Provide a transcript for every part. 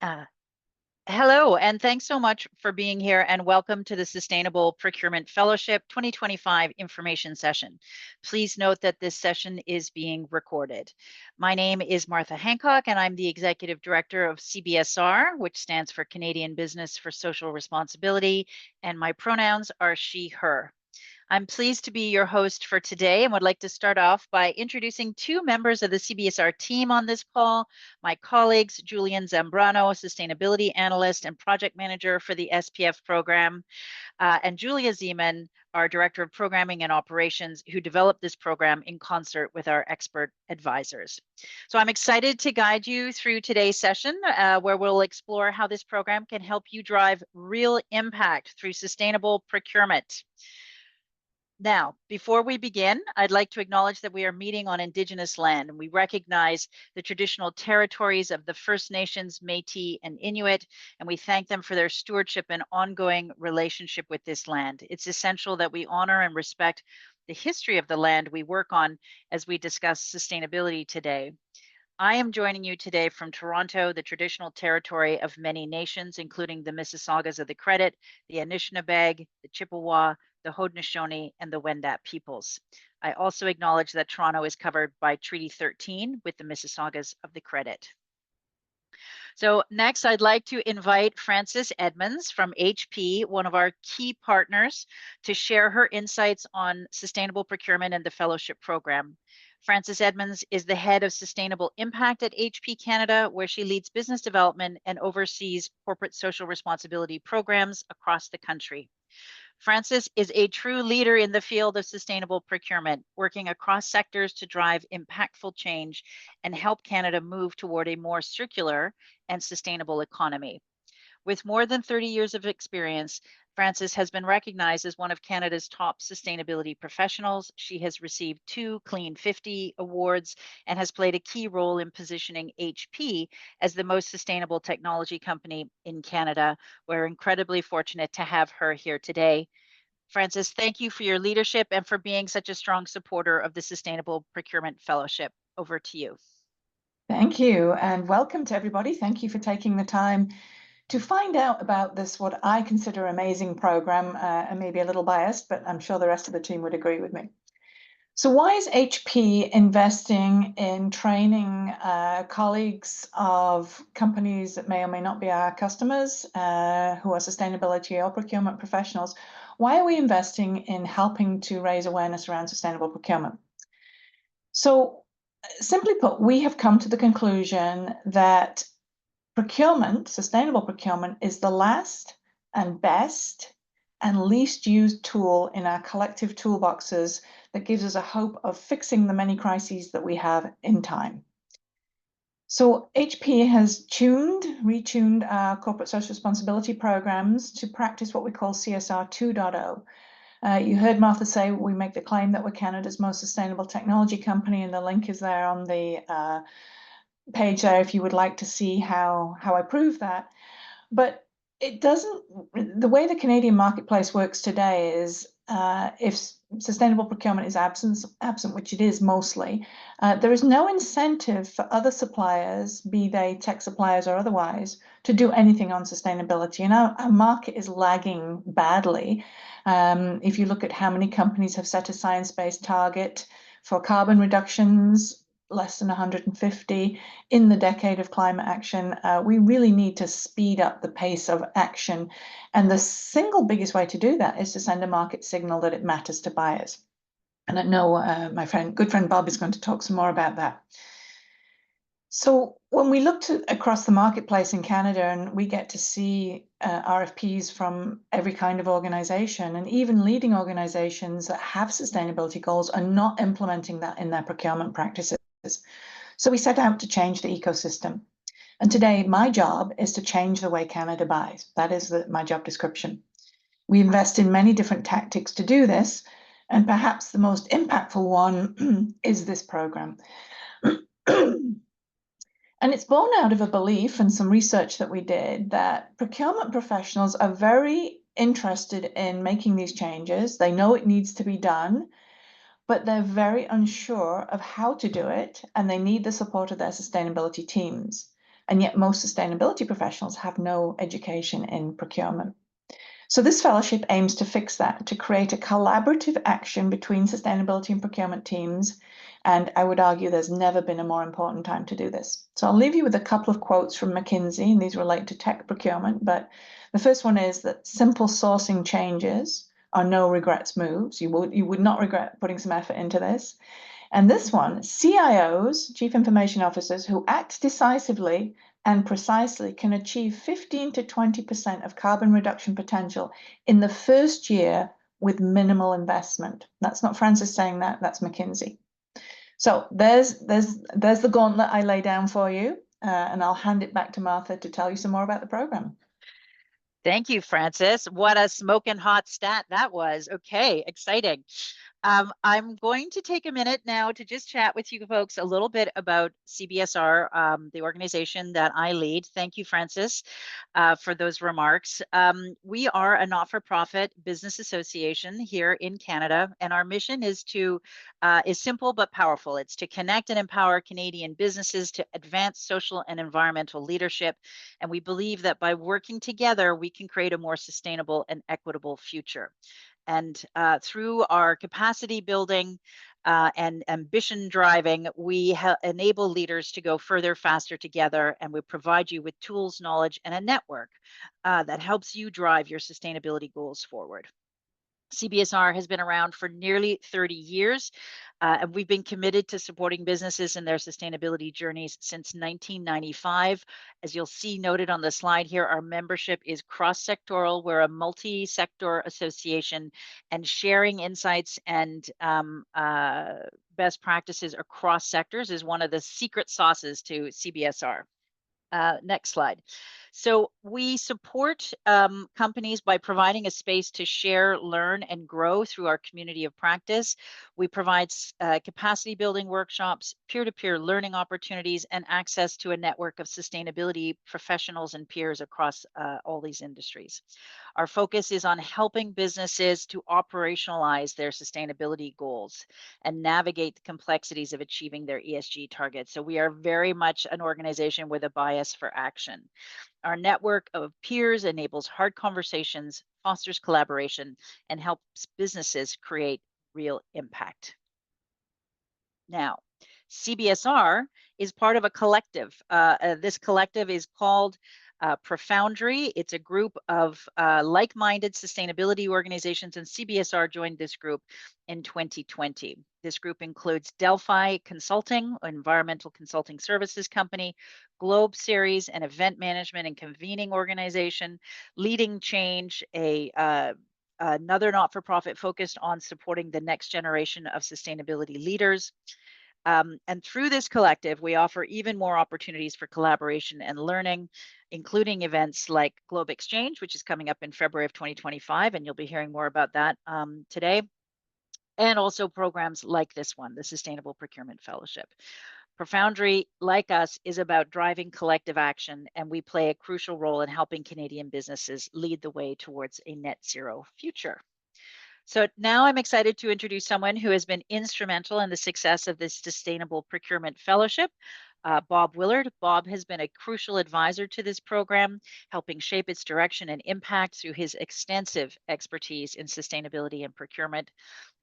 Uh, Hello, and thanks so much for being here, and welcome to the Sustainable Procurement Fellowship 2025 Information Session. Please note that this session is being recorded. My name is Martha Hancock, and I'm the Executive Director of CBSR, which stands for Canadian Business for Social Responsibility, and my pronouns are she, her. I'm pleased to be your host for today and would like to start off by introducing two members of the CBSR team on this call, my colleagues, Julian Zambrano, Sustainability Analyst and Project Manager for the SPF program, and Julia Zeman, our Director of Programming and Operations, who developed this program in concert with our expert advisors. So I'm excited to guide you through today's session, where we'll explore how this program can help you drive real impact through sustainable procurement. Now, before we begin, I'd like to acknowledge that we are meeting on Indigenous land, and we recognize the traditional territories of the First Nations, Métis, and Inuit, and we thank them for their stewardship and ongoing relationship with this land. It's essential that we honor and respect the history of the land we work on as we discuss sustainability today. I am joining you today from Toronto, the traditional territory of many nations, including the Mississaugas of the Credit, the Anishinaabe, the Chippewa, the Haudenosaunee, and the Wendat peoples. I also acknowledge that Toronto is covered by Treaty 13 with the Mississaugas of the Credit. So next, I'd like to invite Frances Edmonds from HP, one of our key partners, to share her insights on sustainable procurement and the fellowship program. Frances Edmonds is the head of sustainable impact at HP Canada, where she leads business development and oversees corporate social responsibility programs across the country. Frances is a true leader in the field of sustainable procurement, working across sectors to drive impactful change and help Canada move toward a more circular and sustainable economy. With more than 30 years of experience, Frances has been recognized as one of Canada's top sustainability professionals. She has received 2 Clean 50 awards and has played a key role in positioning HP as the most sustainable technology company in Canada. We're incredibly fortunate to have her here today. Frances, thank you for your leadership and for being such a strong supporter of the Sustainable Procurement Fellowship. Over to you. Thank you, and welcome to everybody. Thank you for taking the time to find out about this, what I consider amazing program, and maybe a little biased, but I'm sure the rest of the team would agree with me. So why is HP investing in training colleagues of companies that may or may not be our customers, who are sustainability or procurement professionals? Why are we investing in helping to raise awareness around sustainable procurement? So simply put, we have come to the conclusion that procurement, sustainable procurement, is the last and best and least used tool in our collective toolboxes that gives us a hope of fixing the many crises that we have in time. So HP has retuned our corporate social responsibility programs to practice what we call CSR 2.0. You heard Martha say we make the claim that we're Canada's most sustainable technology company, and the link is there on the page there if you would like to see how I prove that. But it doesn't, the way the Canadian marketplace works today is if sustainable procurement is absent, which it is mostly, there is no incentive for other suppliers, be they tech suppliers or otherwise, to do anything on sustainability. And our market is lagging badly. If you look at how many companies have set a science-based target for carbon reductions, less than 150 in the decade of climate action, we really need to speed up the pace of action. And the single biggest way to do that is to send a market signal that it matters to buyers. And I know my good friend Bob is going to talk some more about that. So when we look across the marketplace in Canada, and we get to see RFPs from every kind of organization, and even leading organizations that have sustainability goals are not implementing that in their procurement practices. So we set out to change the ecosystem. And today, my job is to change the way Canada buys. That is my job description. We invest in many different tactics to do this, and perhaps the most impactful one is this program. And it's born out of a belief and some research that we did that procurement professionals are very interested in making these changes. They know it needs to be done, but they're very unsure of how to do it, and they need the support of their sustainability teams. and yet most sustainability professionals have no education in procurement. So this fellowship aims to fix that, to create a collaborative action between sustainability and procurement teams. And I would argue there's never been a more important time to do this. So I'll leave you with a couple of quotes from McKinsey, and these relate to tech procurement. But the first one is that simple sourcing changes are no regrets moves. You would not regret putting some effort into this. And this one, CIOs, Chief Information Officers, who act decisively and precisely can achieve 15 to 20% of carbon reduction potential in the first year with minimal investment. That's not Francis saying that, that's McKinsey. So there's the gauntlet I lay down for you, and I'll hand it back to Martha to tell you some more about the program. Thank you, Francis. What a smoking hot stat that was. Okay, exciting. I'm going to take a minute now to just chat with you folks a little bit about CBSR, the organization that I lead. Thank you, Francis, for those remarks. We are a not-for-profit business association here in Canada, and our mission is simple but powerful. It's to connect and empower Canadian businesses to advance social and environmental leadership. And we believe that by working together, we can create a more sustainable and equitable future. And through our capacity building and ambition driving, we enable leaders to go further, faster together, and we provide you with tools, knowledge, and a network that helps you drive your sustainability goals forward. CBSR has been around for nearly 30 years, and we've been committed to supporting businesses in their sustainability journeys since 1995. As you'll see noted on the slide here, our membership is cross-sectoral. We're a multi-sector association, and sharing insights and best practices across sectors is one of the secret sauces to CBSR. Next slide. So we support companies by providing a space to share, learn, and grow through our community of practice. We provide capacity building workshops, peer-to-peer learning opportunities, and access to a network of sustainability professionals and peers across all these industries. Our focus is on helping businesses to operationalize their sustainability goals and navigate the complexities of achieving their ESG targets. So we are very much an organization with a bias for action. Our network of peers enables hard conversations, fosters collaboration, and helps businesses create real impact. Now, CBSR is part of a collective. This collective is called Profoundry. It's a group of like-minded sustainability organizations, and CBSR joined this group in 2020. This group includes Delphi Consulting, an environmental consulting services company, Globe Series, an event management and convening organization, Leading Change, another not-for-profit focused on supporting the next generation of sustainability leaders. And through this collective, we offer even more opportunities for collaboration and learning, including events like Globe Exchange, which is coming up in February of 2025, and you'll be hearing more about that today, and also programs like this one, the Sustainable Procurement Fellowship. Profoundry, like us, is about driving collective action, and we play a crucial role in helping Canadian businesses lead the way towards a net zero future. So now I'm excited to introduce someone who has been instrumental in the success of this Sustainable Procurement Fellowship, Bob Willard. Bob has been a crucial advisor to this program, helping shape its direction and impact through his extensive expertise in sustainability and procurement.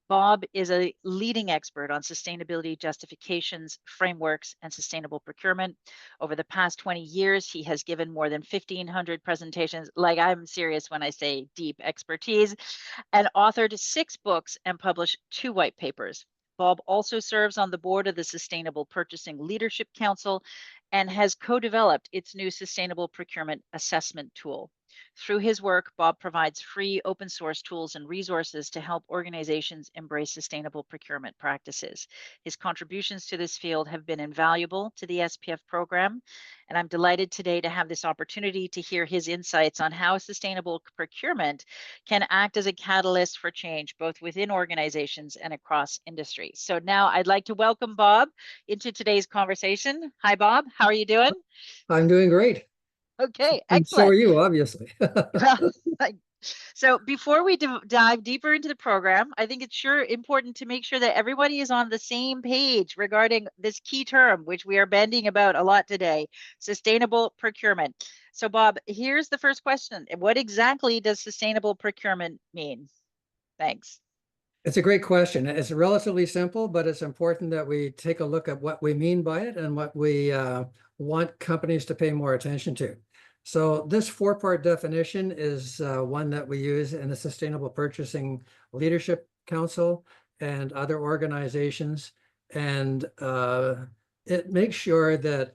Bob is a leading expert on sustainability justifications, frameworks, and sustainable procurement. Over the past 20 years, he has given more than 1,500 presentations, like I'm serious when I say deep expertise, and authored 6 books and published 2 white papers. Bob also serves on the board of the Sustainable Purchasing Leadership Council and has co-developed its new Sustainable Procurement Assessment tool. Through his work, Bob provides free open source tools and resources to help organizations embrace sustainable procurement practices. His contributions to this field have been invaluable to the SPF program, and I'm delighted today to have this opportunity to hear his insights on how sustainable procurement can act as a catalyst for change, both within organizations and across industries. So now I'd like to welcome Bob into today's conversation. Hi, Bob. How are you doing? I'm doing great. Okay, And so are excellent. you, obviously. So before we dive deeper into the program, I think it's sure important to make sure that everybody is on the same page regarding this key term, which we are bandying about a lot today, sustainable procurement. So Bob, here's the first question. What exactly does sustainable procurement mean? Thanks. It's a great question. It's relatively simple, but it's important that we take a look at what we mean by it and what we want companies to pay more attention to. So this four-part definition is one that we use in the Sustainable Purchasing Leadership Council and other organizations. And it makes sure that,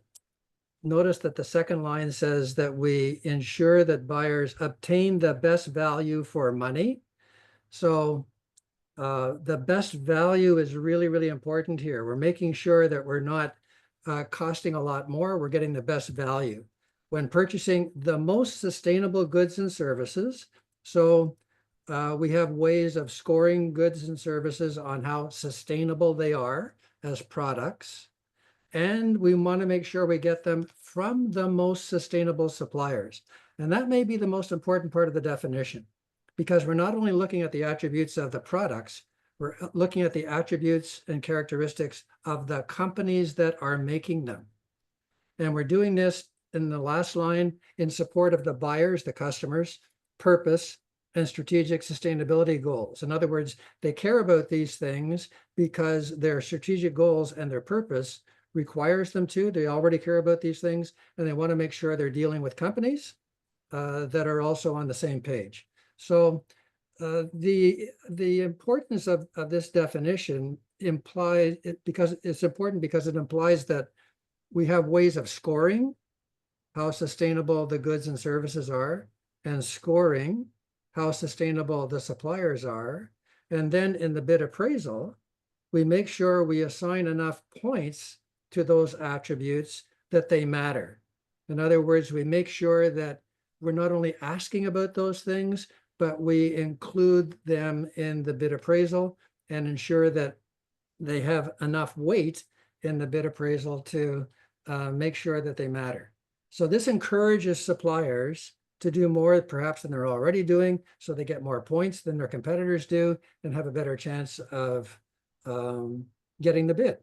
notice that the second line says that we ensure that buyers obtain the best value for money. So the best value is really, really important here. We're making sure that we're not costing a lot more. We're getting the best value when purchasing the most sustainable goods and services. So we have ways of scoring goods and services on how sustainable they are as products. And we want to make sure we get them from the most sustainable suppliers. And that may be the most important part of the definition, because we're not only looking at the attributes of the products, we're looking at the attributes and characteristics of the companies that are making them. And we're doing this in the last line in support of the buyers, the customers, purpose, and strategic sustainability goals. In other words, they care about these things because their strategic goals and their purpose requires them to. They already care about these things, and they want to make sure they're dealing with companies that are also on the same page. So the importance of this definition implies because it's important because it implies that we have ways of scoring how sustainable the goods and services are, and scoring how sustainable the suppliers are. And then in the bid appraisal, we make sure we assign enough points to those attributes that they matter. In other words, we make sure that we're not only asking about those things, but we include them in the bid appraisal and ensure that they have enough weight in the bid appraisal to make sure that they matter. So this encourages suppliers to do more perhaps than they're already doing, so they get more points than their competitors do and have a better chance of getting the bid.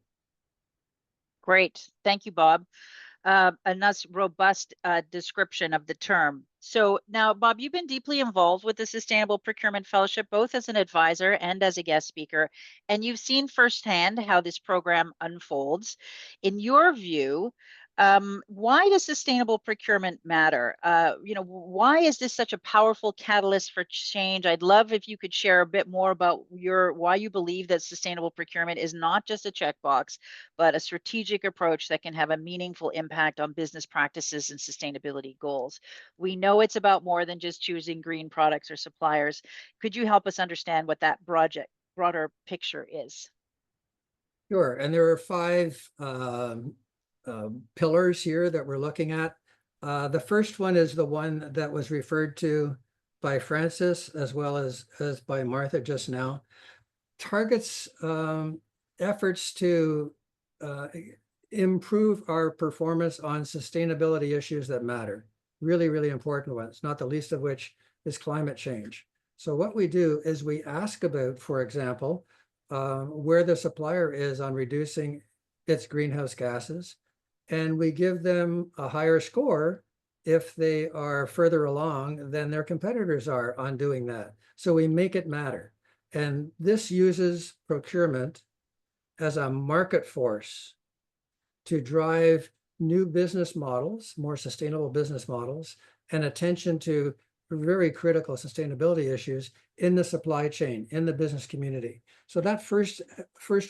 Great. Thank you, Bob. A nice robust description of the term. So now, Bob, you've been deeply involved with the Sustainable Procurement Fellowship, both as an advisor and as a guest speaker, and you've seen firsthand how this program unfolds. In your view, why does sustainable procurement matter? Why is this such a powerful catalyst for change? I'd love if you could share a bit more about why you believe that sustainable procurement is not just a checkbox, but a strategic approach that can have a meaningful impact on business practices and sustainability goals. We know it's about more than just choosing green products or suppliers. Could you help us understand what that broader picture is? Sure, and there are five pillars here that we're looking at. The first one is the one that was referred to by Francis as well as by Martha just now. Targets efforts to improve our performance on sustainability issues that matter. Really, really important ones, not the least of which is climate change. So what we do is we ask about, for example, where the supplier is on reducing its greenhouse gases, and we give them a higher score if they are further along than their competitors are on doing that. So we make it matter. And this uses procurement as a market force to drive new business models, more sustainable business models, and attention to very critical sustainability issues in the supply chain, in the business community. So that first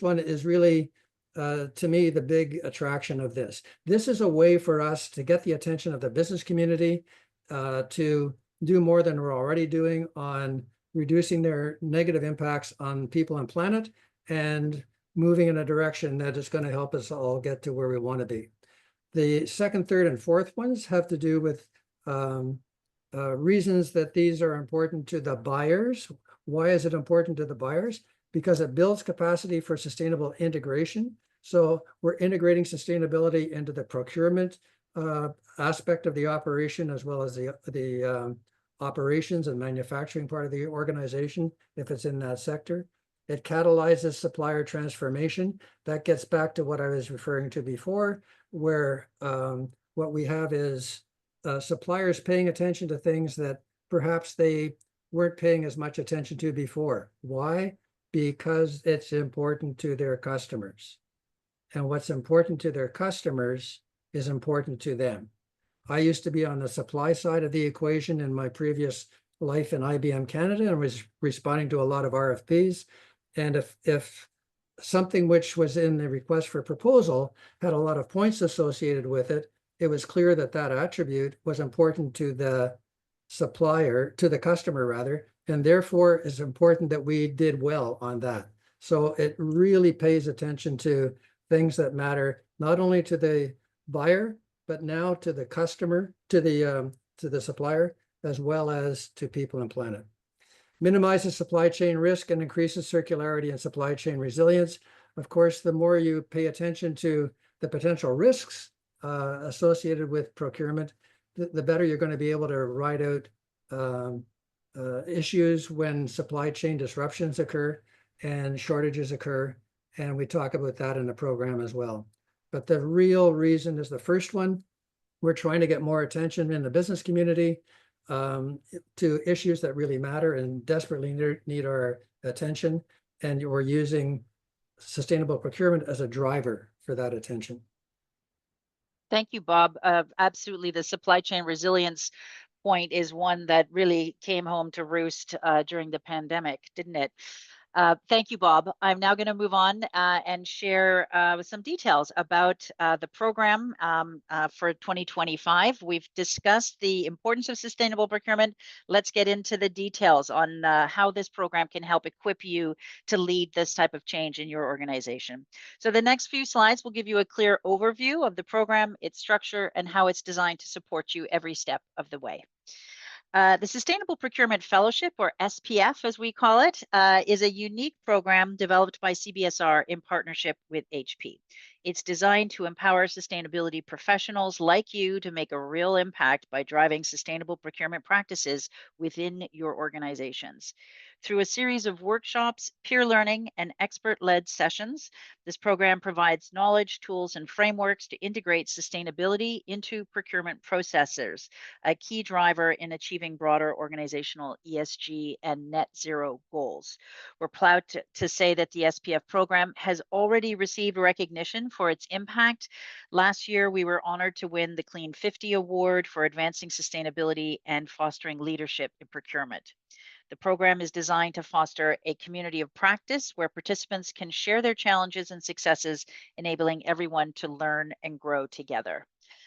one is really, to me, the big attraction of this. This is a way for us to get the attention of the business community to do more than we're already doing on reducing their negative impacts on people and planet, and moving in a direction that is going to help us all get to where we want to be. The second, third, and fourth ones have to do with reasons that these are important to the buyers. Why is it important to the buyers? Because it builds capacity for sustainable integration. So we're integrating sustainability into the procurement aspect of the operation, as well as the operations and manufacturing part of the organization, if it's in that sector. It catalyzes supplier transformation. That gets back to what I was referring to before, where what we have is suppliers paying attention to things that perhaps they weren't paying as much attention to before. Why? Because it's important to their customers. And what's important to their customers is important to them. I used to be on the supply side of the equation in my previous life in IBM Canada and was responding to a lot of RFPs. And if something which was in the request for proposal had a lot of points associated with it, it was clear that that attribute was important to the supplier, to the customer rather, and therefore it's important that we did well on that. So it really pays attention to things that matter not only to the buyer, but now to the customer, to the supplier, as well as to people and planet. Minimizes supply chain risk and increases circularity and supply chain resilience. Of course, the more you pay attention to the potential risks associated with procurement, the better you're going to be able to ride out issues when supply chain disruptions occur and shortages occur. And we talk about that in the program as well. But the real reason is the first one. We're trying to get more attention in the business community to issues that really matter and desperately need our attention. And we're using sustainable procurement as a driver for that attention. Thank you, Bob. Absolutely. The supply chain resilience point is one that really came home to roost during the pandemic, didn't it? Thank you, Bob. I'm now going to move on and share some details about the program for 2025. We've discussed the importance of sustainable procurement. Let's get into the details on how this program can help equip you to lead this type of change in your organization. So the next few slides will give you a clear overview of the program, its structure, and how it's designed to support you every step of the way. The Sustainable Procurement Fellowship, or SPF as we call it, is a unique program developed by CBSR in partnership with HP. It's designed to empower sustainability professionals like you to make a real impact by driving sustainable procurement practices within your organizations. Through a series of workshops, peer learning, and expert-led sessions, this program provides knowledge, tools, and frameworks to integrate sustainability into procurement processes, a key driver in achieving broader organizational ESG and net zero goals. We're proud to say that the SPF program has already received recognition for its impact. Last year, we were honored to win the Clean 50 Award for advancing sustainability and fostering leadership in procurement. The program is designed to foster a community of practice where participants can share their challenges and successes, enabling everyone to learn and grow together.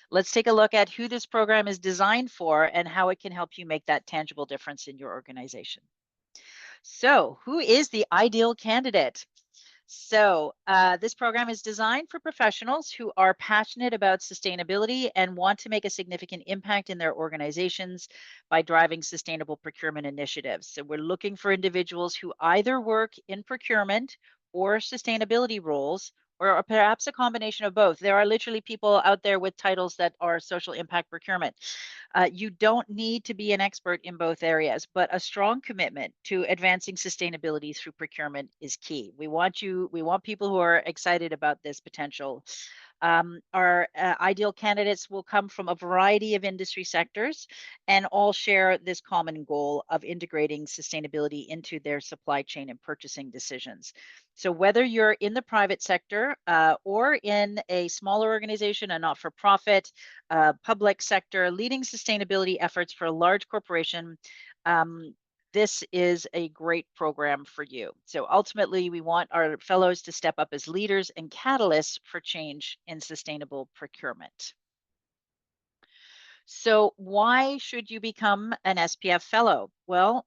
Let's take a look at who this program is designed for and how it can help you make that tangible difference in your organization. So, who is the ideal candidate? So this program is designed for professionals who are passionate about sustainability and want to make a significant impact in their organizations by driving sustainable procurement initiatives. So we're looking for individuals who either work in procurement or sustainability roles, or perhaps a combination of both. There are literally people out there with titles that are social impact procurement. You don't need to be an expert in both areas, but a strong commitment to advancing sustainability through procurement is key. We want people who are excited about this potential. Our ideal candidates will come from a variety of industry sectors and all share this common goal of integrating sustainability into their supply chain and purchasing decisions. So whether you're in the private sector or in a smaller organization, a not-for-profit, public sector, leading sustainability efforts for a large corporation, this is a great program for you. So ultimately, we want our fellows to step up as leaders and catalysts for change in sustainable procurement. So why should you become an SPF fellow? Well,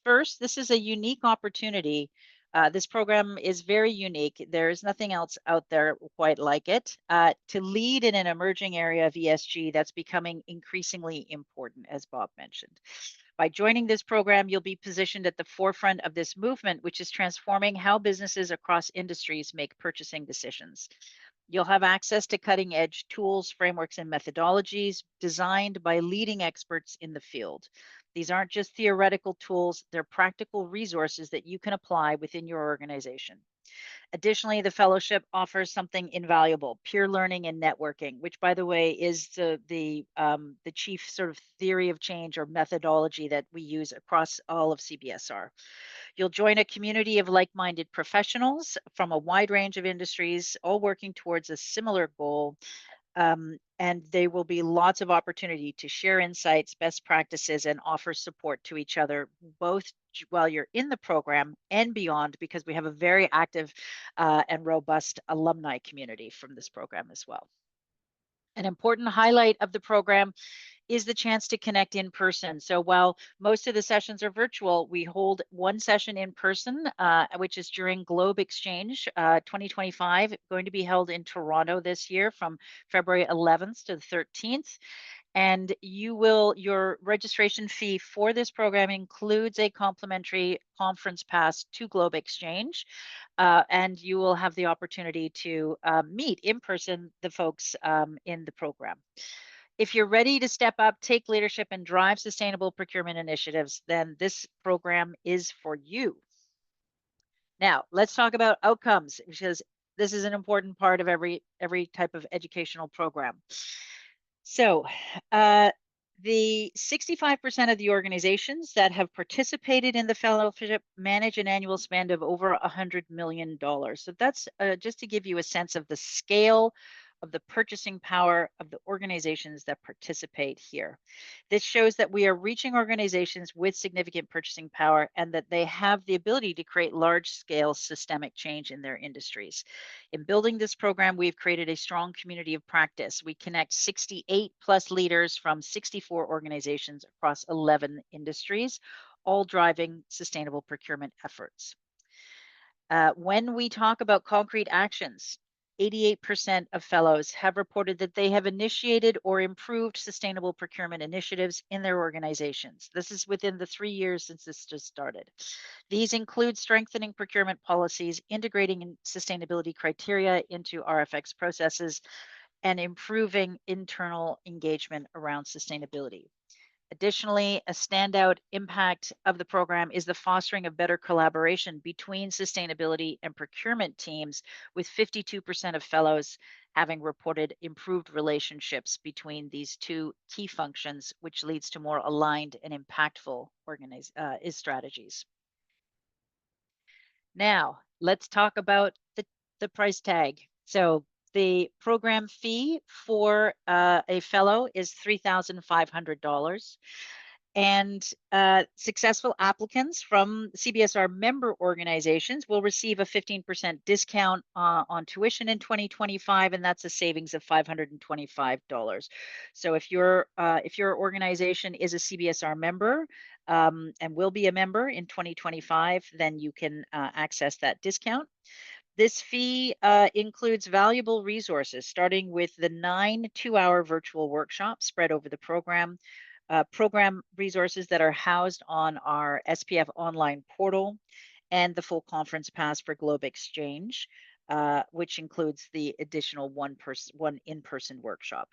first, this is a unique opportunity. This program is very unique. There is nothing else out there quite like it, to lead in an emerging area of ESG that's becoming increasingly important, as Bob mentioned. By joining this program, you'll be positioned at the forefront of this movement, which is transforming how businesses across industries make purchasing decisions. You'll have access to cutting edge tools, frameworks, and methodologies designed by leading experts in the field. These aren't just theoretical tools, they're practical resources that you can apply within your organization. Additionally, the fellowship offers something invaluable: peer learning and networking, which, by the way, is the chief sort of theory of change or methodology that we use across all of CBSR. You'll join a community of like-minded professionals from a wide range of industries, all working towards a similar goal. And there will be lots of opportunity to share insights, best practices, and offer support to each other, both while you're in the program and beyond, because we have a very active and robust alumni community from this program as well. An important highlight of the program is the chance to connect in person. So while most of the sessions are virtual, we hold one session in person, which is during Globe Exchange 2025, going to be held in Toronto this year from February 11th to the 13th. And your registration fee for this program includes a complimentary conference pass to Globe Exchange. And you will have the opportunity to meet in person the folks in the program. If you're ready to step up, take leadership, and drive sustainable procurement initiatives, then this program is for you. Now, let's talk about outcomes, because this is an important part of every type of educational program. So, the 65% of the organizations that have participated in the fellowship manage an annual spend of over $100 million. So that's just to give you a sense of the scale of the purchasing power of the organizations that participate here. This shows that we are reaching organizations with significant purchasing power and that they have the ability to create large-scale systemic change in their industries. In building this program, we've created a strong community of practice. We connect 68 plus leaders from 64 organizations across 11 industries, all driving sustainable procurement efforts. When we talk about concrete actions, 88% of fellows have reported that they have initiated or improved sustainable procurement initiatives in their organizations. This is within the 3 years since this just started. These include strengthening procurement policies, integrating sustainability criteria into RFX processes, and improving internal engagement around sustainability. Additionally, a standout impact of the program is the fostering of better collaboration between sustainability and procurement teams, with 52% of fellows having reported improved relationships between these two key functions, which leads to more aligned and impactful strategies. Now, let's talk about the price tag. So the program fee for a fellow is $3,500. And successful applicants from CBSR member organizations will receive a 15% discount on tuition in 2025, and that's a savings of $525. So if your organization is a CBSR member and will be a member in 2025, then you can access that discount. This fee includes valuable resources, starting with the 9 two-hour virtual workshops spread over the program, program resources that are housed on our SPF online portal, and the full conference pass for Globe Exchange, which includes the additional one in-person workshop.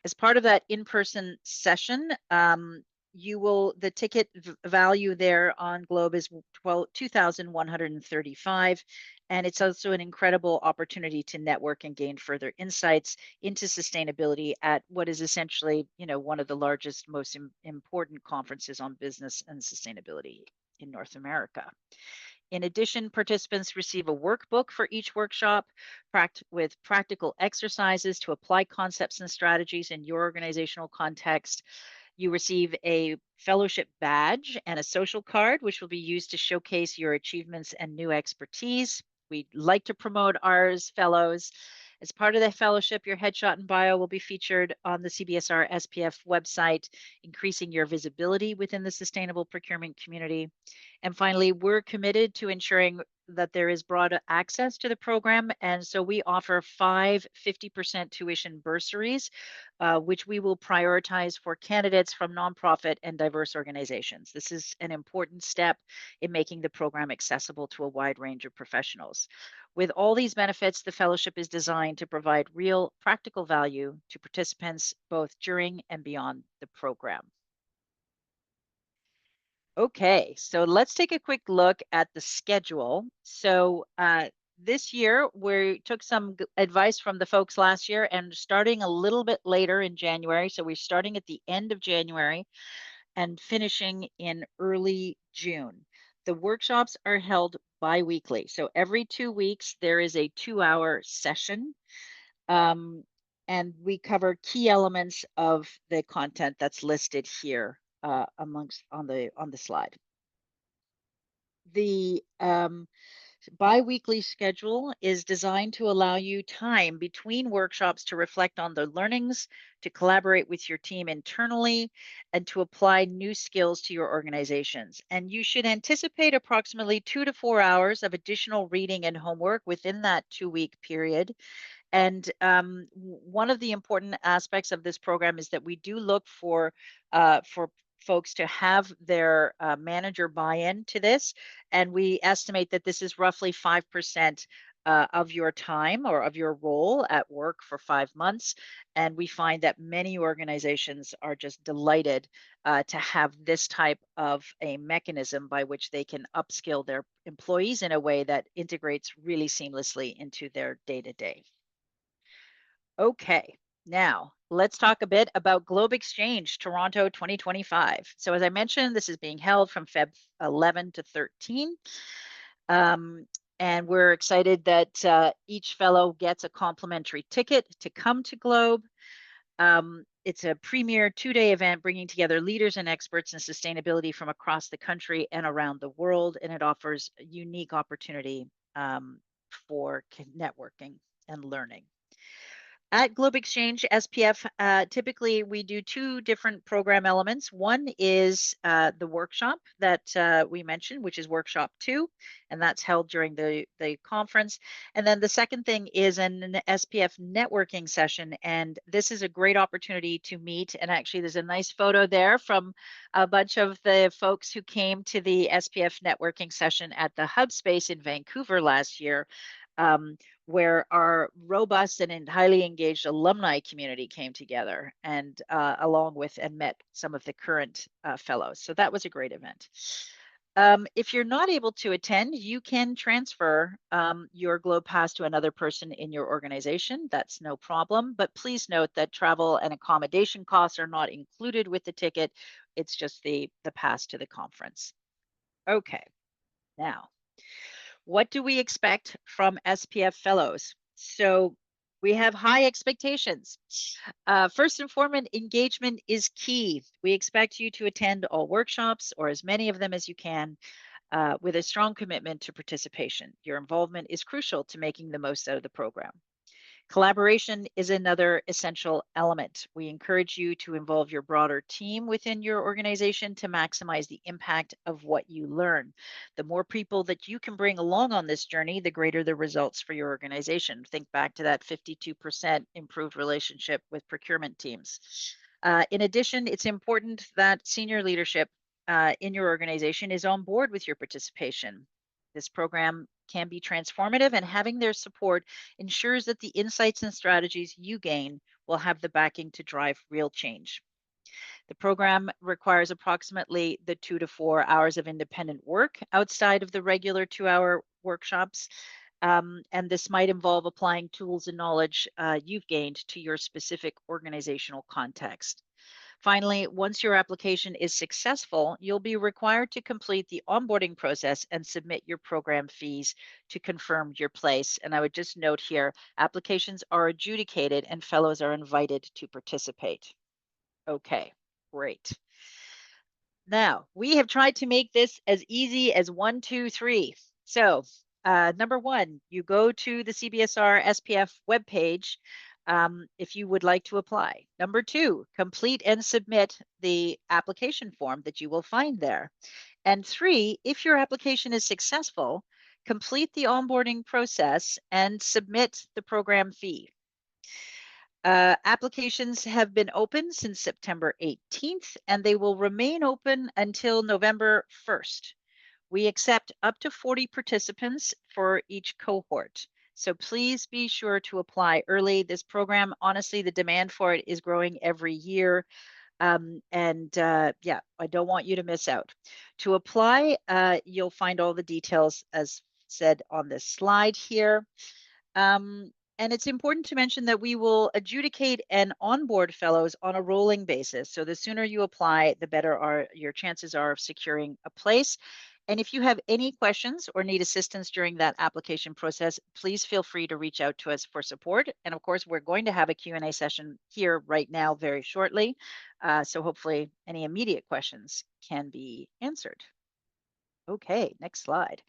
As part of that in-person session, the ticket value there on Globe is $2,135, and it's also an incredible opportunity to network and gain further insights into sustainability at what is essentially, one of the largest, most important conferences on business and sustainability in North America. In addition, participants receive a workbook for each workshop with practical exercises to apply concepts and strategies in your organizational context. You receive a fellowship badge and a social card, which will be used to showcase your achievements and new expertise. We'd like to promote ours, fellows. As part of the fellowship, your headshot and bio will be featured on the CBSR SPF website, increasing your visibility within the sustainable procurement community. And finally, we're committed to ensuring that there is broad access to the program. And so we offer 5 50% tuition bursaries, which we will prioritize for candidates from nonprofit and diverse organizations. This is an important step in making the program accessible to a wide range of professionals. With all these benefits, the fellowship is designed to provide real practical value to participants both during and beyond the program. Okay, so let's take a quick look at the schedule. So this year, we took some advice from the folks last year and starting a little bit later in January. So we're starting at the end of January and finishing in early June. The workshops are held bi-weekly. So every 2 weeks, there is a 2-hour session. And we cover key elements of the content that's listed here on the slide. The bi-weekly schedule is designed to allow you time between workshops to reflect on the learnings, to collaborate with your team internally, and to apply new skills to your organizations. And you should anticipate approximately 2 to 4 hours of additional reading and homework within that 2-week period. And one of the important aspects of this program is that we do look for folks to have their manager buy-in to this. And we estimate that this is roughly 5% of your time or of your role at work for 5 months. And we find that many organizations are just delighted to have this type of a mechanism by which they can upskill their employees in a way that integrates really seamlessly into their day-to-day. Okay, now let's talk a bit about Globe Exchange Toronto 2025. So as I mentioned, this is being held from Feb 11 to 13. And we're excited that each fellow gets a complimentary ticket to come to Globe. It's a premier 2-day event bringing together leaders and experts in sustainability from across the country and around the world. And it offers a unique opportunity for networking and learning. At Globe Exchange SPF, typically we do 2 different program elements. One is the workshop that we mentioned, which is workshop 2, and that's held during the conference. And then the second thing is an SPF networking session, and this is a great opportunity to meet. And actually, there's a nice photo there from a bunch of the folks who came to the SPF networking session at the Hub Space in Vancouver last year. Where our robust and highly engaged alumni community came together and along with and met some of the current fellows. So that was a great event. If you're not able to attend, you can transfer your Globe Pass to another person in your organization. That's no problem. But please note that travel and accommodation costs are not included with the ticket. It's just the pass to the conference. Okay, now, what do we expect from SPF fellows? So we have high expectations. First and foremost, engagement is key. We expect you to attend all workshops or as many of them as you can with a strong commitment to participation. Your involvement is crucial to making the most out of the program. Collaboration is another essential element. We encourage you to involve your broader team within your organization to maximize the impact of what you learn. The more people that you can bring along on this journey, the greater the results for your organization. Think back to that 52% improved relationship with procurement teams. In addition, it's important that senior leadership in your organization is on board with your participation. This program can be transformative, and having their support ensures that the insights and strategies you gain will have the backing to drive real change. The program requires approximately the 2 to 4 hours of independent work outside of the regular 2-hour workshops. And this might involve applying tools and knowledge you've gained to your specific organizational context. Finally, once your application is successful, you'll be required to complete the onboarding process and submit your program fees to confirm your place. And I would just note here, applications are adjudicated and fellows are invited to participate. Okay, great. Now, we have tried to make this as easy as 1, 2, 3. So number 1, you go to the CBSR SPF webpage if you would like to apply. Number 2, complete and submit the application form that you will find there. And 3, if your application is successful, complete the onboarding process, and submit the program fee. Applications have been open since September 18th, and they will remain open until November 1st. We accept up to 40 participants for each cohort. So please be sure to apply early. This program, honestly, the demand for it is growing every year. Yeah, I don't want you to miss out. To apply, you'll find all the details as said on this slide here. And it's important to mention that we will adjudicate and onboard fellows on a rolling basis. So the sooner you apply, the better your chances are of securing a place. And if you have any questions or need assistance during that application process, please feel free to reach out to us for support. And of course, we're going to have a Q&A session here right now very shortly. So hopefully any immediate questions can be answered. Okay, next slide.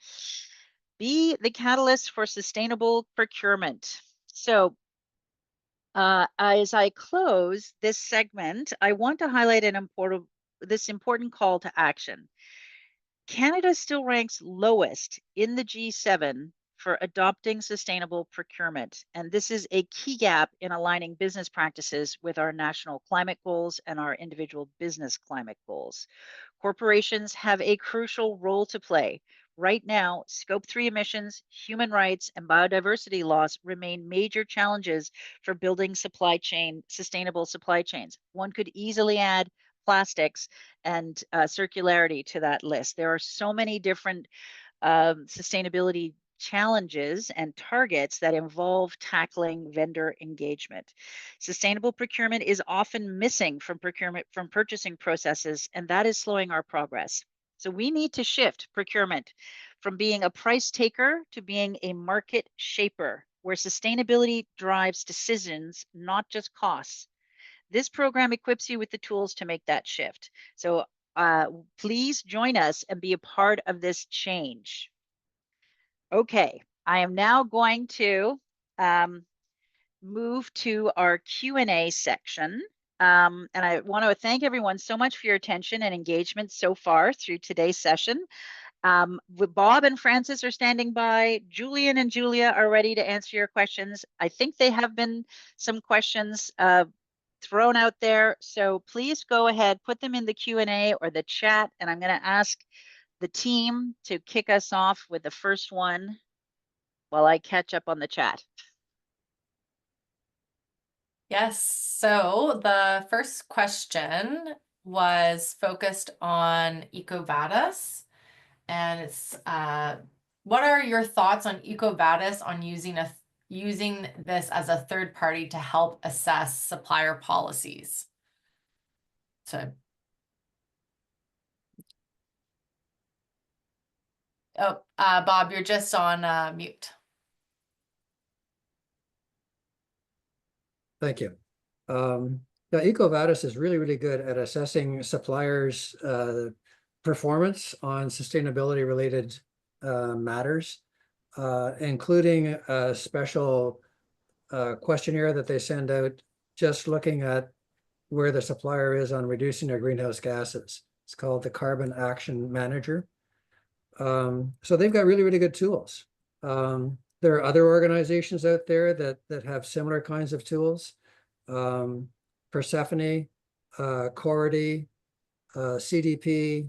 Be the catalyst for sustainable procurement. So as I close this segment, I want to highlight this important call to action. Canada still ranks lowest in the G7 for adopting sustainable procurement. And this is a key gap in aligning business practices with our national climate goals and our individual business climate goals. Corporations have a crucial role to play. Right now, Scope 3 emissions, human rights, and biodiversity loss remain major challenges for building sustainable supply chains. One could easily add plastics and circularity to that list. There are so many different sustainability challenges and targets that involve tackling vendor engagement. Sustainable procurement is often missing from purchasing processes, and that is slowing our progress. So we need to shift procurement from being a price taker to being a market shaper, where sustainability drives decisions, not just costs. This program equips you with the tools to make that shift. So please join us and be a part of this change. Okay, I am now going to move to our Q&A section. And I want to thank everyone so much for your attention and engagement so far through today's session. Bob and Francis are standing by. Julian and Julia are ready to answer your questions. I think they have been some questions thrown out there. So please go ahead, put them in the Q&A or the chat. And I'm going to ask the team to kick us off with the first one while I catch up on the chat. Yes, so the first question was focused on EcoVadis, and it's what are your thoughts on EcoVadis on using this as a third party to help assess supplier policies? So, Bob, you're just on mute. Thank you. Now, EcoVadis is really, really good at assessing suppliers' performance on sustainability-related matters, including a special questionnaire that they send out just looking at where the supplier is on reducing their greenhouse gases. It's called the Carbon Action Manager. So they've got really, really good tools. There are other organizations out there that have similar kinds of tools. Persephone, Cordy, CDP,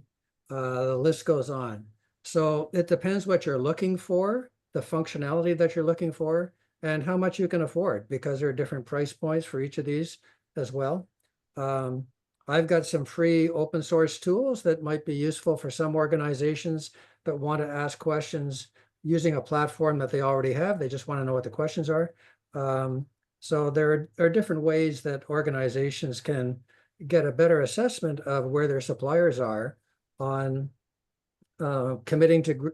the list goes on. So it depends what you're looking for, the functionality that you're looking for, and how much you can afford, because there are different price points for each of these as well. I've got some free open source tools that might be useful for some organizations that want to ask questions using a platform that they already have. They just want to know what the questions are. So there are different ways that organizations can get a better assessment of where their suppliers are on committing to,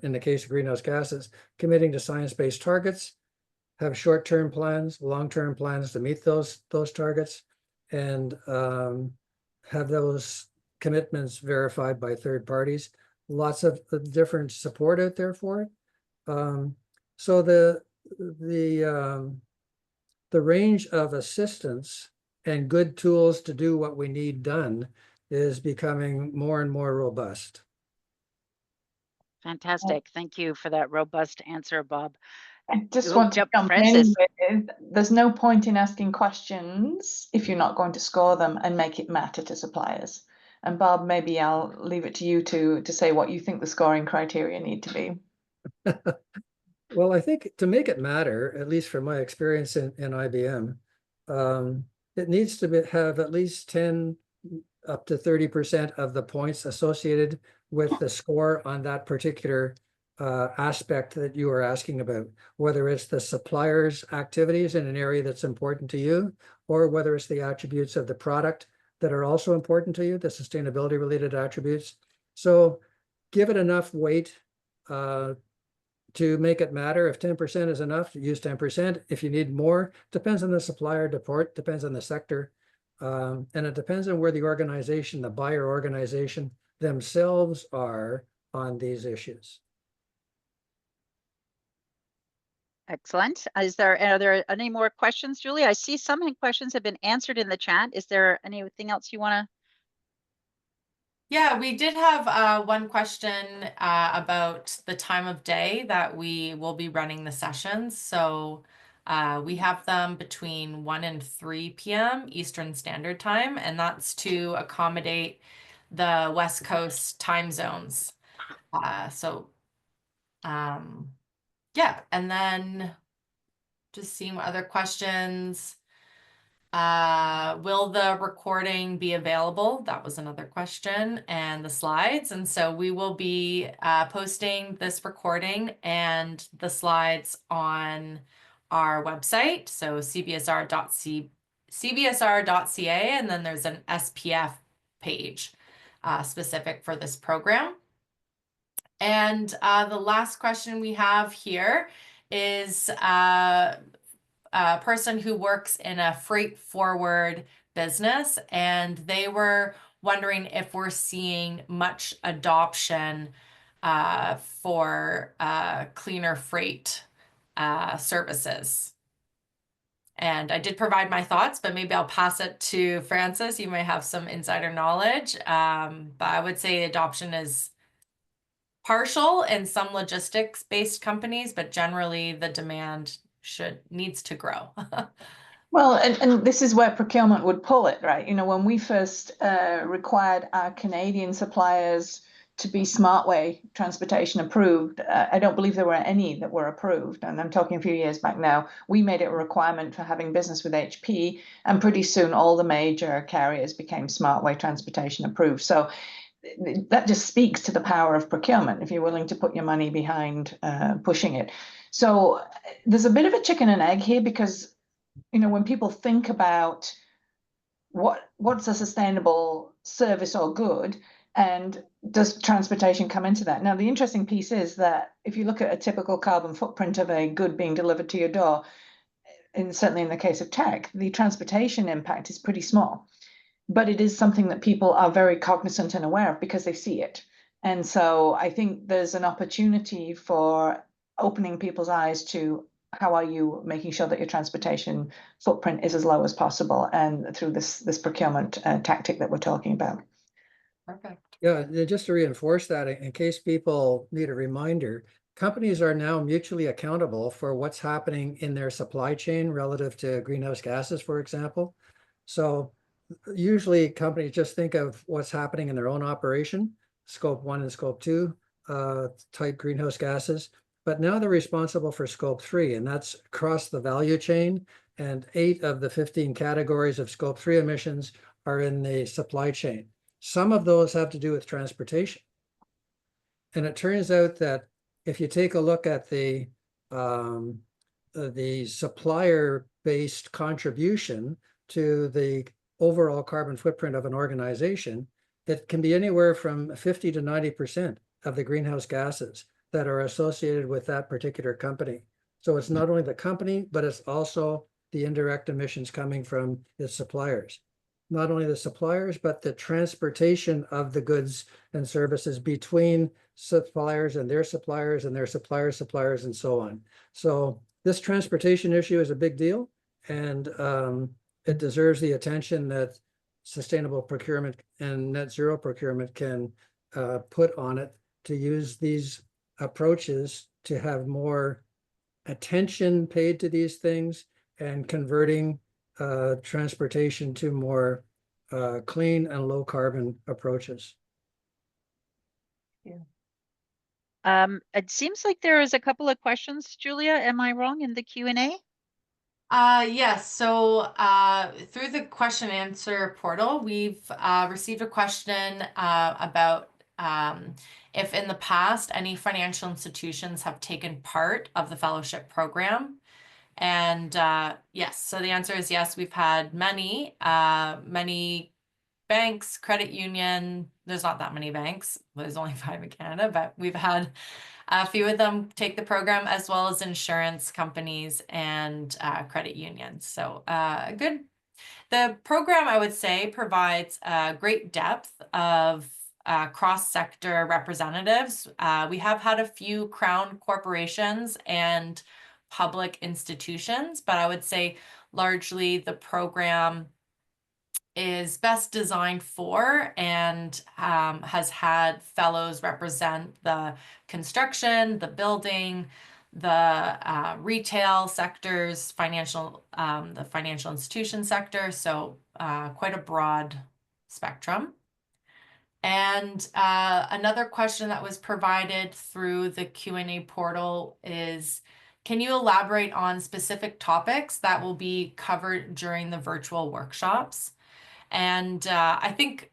in the case of greenhouse gases, committing to science-based targets, have short-term plans, long-term plans to meet those targets, and have those commitments verified by third parties. Lots of different support out there for it. So the range of assistance and good tools to do what we need done is becoming more and more robust. Fantastic. Thank you for that robust answer, Bob. I just Oh, want to yep, jump Francis. in with, there's no point in asking questions if you're not going to score them and make it matter to suppliers. And Bob, maybe I'll leave it to you to say what you think the scoring criteria need to be. Well, I think to make it matter, at least from my experience in IBM, it needs to have at least 10 up to 30% of the points associated with the score on that particular aspect that you are asking about, whether it's the supplier's activities in an area that's important to you, or whether it's the attributes of the product that are also important to you, the sustainability related attributes. So give it enough weight to make it matter. If 10% is enough, use 10%. If you need more, depends on the supplier, depends on the sector. And it depends on where the organization, the buyer organization themselves are on these issues. Excellent. Are there any more questions, Julie? I see some questions have been answered in the chat. Is there anything else you want to? Yeah, we did have one question about the time of day that we will be running the sessions. So we have them between 1 and 3 p.m. Eastern Standard Time, and that's to accommodate the West Coast time zones. Yeah, and then just seeing what other questions. Will the recording be available? That was another question, and the slides. And so we will be posting this recording and the slides on our website. So cbsr.ca, and then there's an SPF page specific for this program. And the last question we have here is a person who works in a freight forward business, and they were wondering if we're seeing much adoption for cleaner freight services. And I did provide my thoughts, but maybe I'll pass it to Francis. You may have some insider knowledge, but I would say adoption is partial in some logistics-based companies, but generally the demand needs to grow. Well, and this is where procurement would pull it, right? You know, when we first required our Canadian suppliers to be SmartWay transportation approved, I don't believe there were any that were approved. And I'm talking a few years back now. We made it a requirement for having business with HP, and pretty soon all the major carriers became SmartWay transportation approved. So that just speaks to the power of procurement if you're willing to put your money behind pushing it. So there's a bit of a chicken and egg here, because you know, when people think about what's a sustainable service or good, and does transportation come into that? Now, the interesting piece is that if you look at a typical carbon footprint of a good being delivered to your door, and certainly in the case of tech, the transportation impact is pretty small. But it is something that people are very cognizant and aware of because they see it. And so I think there's an opportunity for opening people's eyes to how are you making sure that your transportation footprint is as low as possible, and through this procurement tactic that we're talking about. Perfect. Yeah, just to reinforce that, in case people need a reminder, companies are now mutually accountable for what's happening in their supply chain relative to greenhouse gases, for example. So usually companies just think of what's happening in their own operation, scope 1 and scope 2 type greenhouse gases. But now they're responsible for scope 3, and that's across the value chain. And 8 of the 15 categories of scope 3 emissions are in the supply chain. Some of those have to do with transportation. And it turns out that if you take a look at the supplier-based contribution to the overall carbon footprint of an organization, it can be anywhere from 50 to 90% of the greenhouse gases that are associated with that particular company. So it's not only the company, but it's also the indirect emissions coming from its suppliers. Not only the suppliers, but the transportation of the goods and services between suppliers and their suppliers and their suppliers' suppliers and so on. So this transportation issue is a big deal, and it deserves the attention that sustainable procurement and net zero procurement can put on it, to use these approaches to have more attention paid to these things and converting transportation to more clean and low carbon approaches. It seems like there is a couple of questions, Julia. Am I wrong in the Q&A? Yes, so through the question and answer portal, we've received a question about if in the past any financial institutions have taken part of the fellowship program. And yes, so the answer is yes, we've had many banks, credit union, there's not that many banks, there's only 5 in Canada, but we've had a few of them take the program, as well as insurance companies and credit unions. So good. The program, I would say, provides great depth of cross-sector representatives. We have had a few crown corporations and public institutions, but I would say largely the program is best designed for and has had fellows represent the construction, the building, the retail sectors, the financial institution sector. So quite a broad spectrum. And another question that was provided through the Q&A portal is, can you elaborate on specific topics that will be covered during the virtual workshops? And I think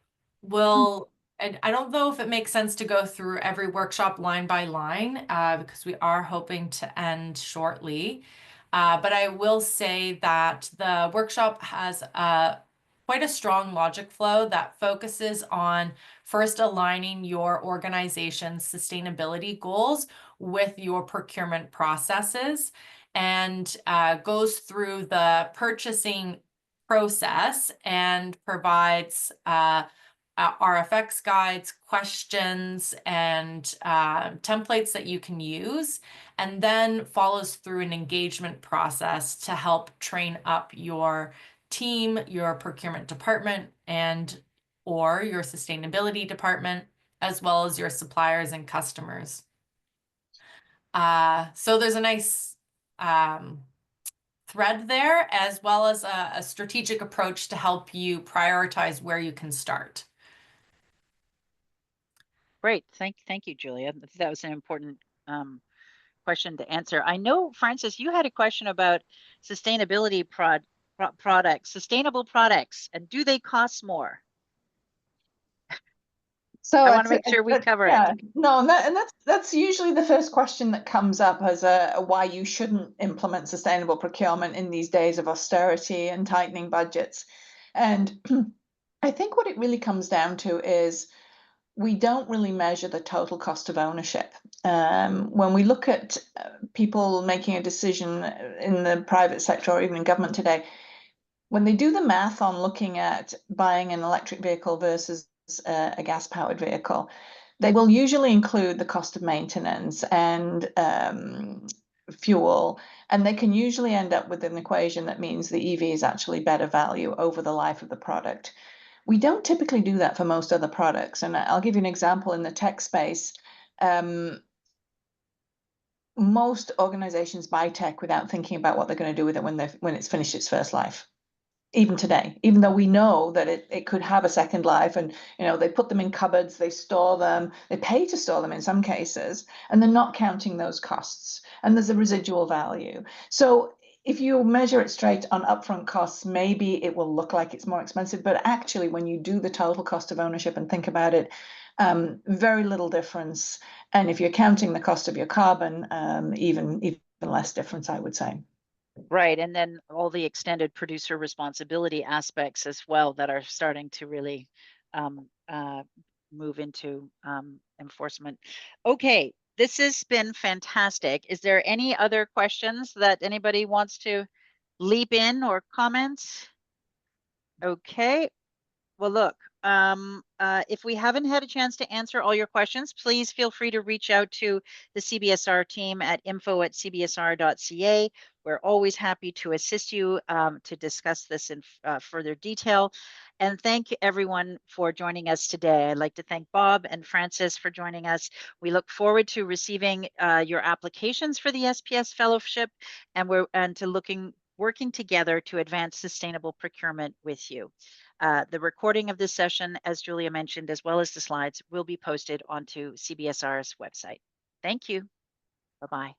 and I don't know if it makes sense to go through every workshop line by line because we are hoping to end shortly. But I will say that the workshop has quite a strong logic flow that focuses on first aligning your organization's sustainability goals with your procurement processes, and goes through the purchasing process and provides RFX guides, questions, and templates that you can use, and then follows through an engagement process to help train up your team, your procurement department, and or your sustainability department, as well as your suppliers and customers. So there's a nice thread there, as well as a strategic approach to help you prioritize where you can start. Great. Thank you, Julia. That was an important question to answer. I know, Francis, you had a question about sustainability products, sustainable products, and do they cost more? So I want to make sure we cover it. No, and that's usually the first question that comes up as why you shouldn't implement sustainable procurement in these days of austerity and tightening budgets. And I think what it really comes down to is we don't really measure the total cost of ownership. When we look at people making a decision in the private sector or even in government today, when they do the math on looking at buying an electric vehicle versus a gas-powered vehicle, they will usually include the cost of maintenance and fuel, and they can usually end up with an equation that means the EV is actually better value over the life of the product. We don't typically do that for most other products, and I'll give you an example in the tech space. Most organizations buy tech without thinking about what they're going to do with it when it's finished its first life. Even today, even though we know that it could have a second life, and they put them in cupboards, they store them, they pay to store them in some cases, and they're not counting those costs, and there's a residual value. So if you measure it straight on upfront costs, maybe it will look like it's more expensive, but actually when you do the total cost of ownership and think about it, very little difference. And if you're counting the cost of your carbon, even less difference, I would say. Right, and then all the extended producer responsibility aspects as well that are starting to really move into enforcement. Okay, this has been fantastic. Is there any other questions that anybody wants to leap in or comments? Okay, well, look, If we haven't had a chance to answer all your questions, please feel free to reach out to the CBSR team at info@cbsr.ca. We're always happy to assist you to discuss this in further detail. And thank everyone for joining us today. I'd like to thank Bob and Francis for joining us. We look forward to receiving your applications for the SPS Fellowship, and working together to advance sustainable procurement with you. The recording of this session, as Julia mentioned, as well as the slides, will be posted onto CBSR's website. Thank you. Bye-bye.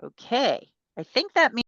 Okay, I think that means